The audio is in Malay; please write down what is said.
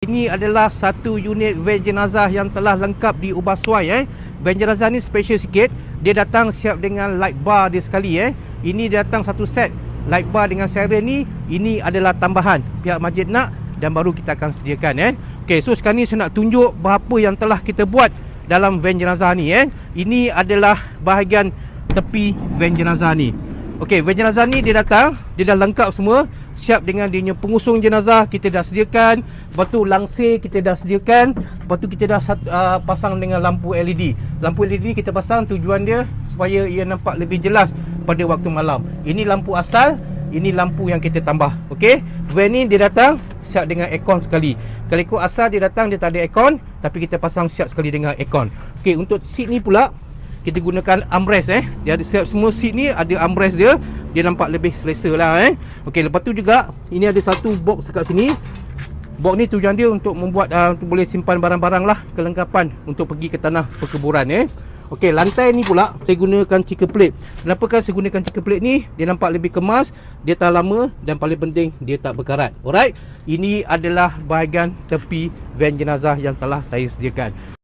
ini adalah satu unit van jenazah yang telah lengkap diubah suai. Van jenazah ni special sikit. Dia datang siap dengan light bar dia sekali. Ini dia datang satu set light bar dengan siren ni. Ini adalah tambahan pihak masjid nak, dan baru kita akan sediakan. Okey, so sekarang ni saya nak tunjuk berapa yang telah kita buat dalam van jenazah ni. Ini adalah bahagian tepi van jenazah ni. Okey, van jenazah ni dia datang, dia dah lengkap semua, siap dengan dia punya pengusung jenazah kita dah sediakan. Lepas tu langsir kita dah sediakan. Lepas tu kita dah pasang dengan lampu LED. Lampu LED ni kita pasang tujuan dia supaya ia nampak lebih jelas pada waktu malam. Ini lampu asal, ini lampu yang kita tambah. Okey, van ni dia datang siap dengan aircon sekali. Kalau ikut asal dia datang dia tak ada aircon, tapi kita pasang siap sekali dengan aircon. Okey, untuk seat ni pula kita gunakan armrest. Dia ada siap semua seat ni, ada armrest dia. Dia nampak lebih selesa lah. Okey, lepas tu juga ini ada satu box dekat sini. Box ni tujuan dia untuk membuat untuk boleh simpan barang-barang lah, kelengkapan untuk pergi ke tanah perkuburan. Okey, lantai ni pula saya gunakan checker plate. Kenapa kan saya gunakan checker plate ni? Dia nampak lebih kemas, dia tahan lama, dan paling penting dia tak berkarat. Alright, ini adalah bahagian tepi van jenazah yang telah saya sediakan.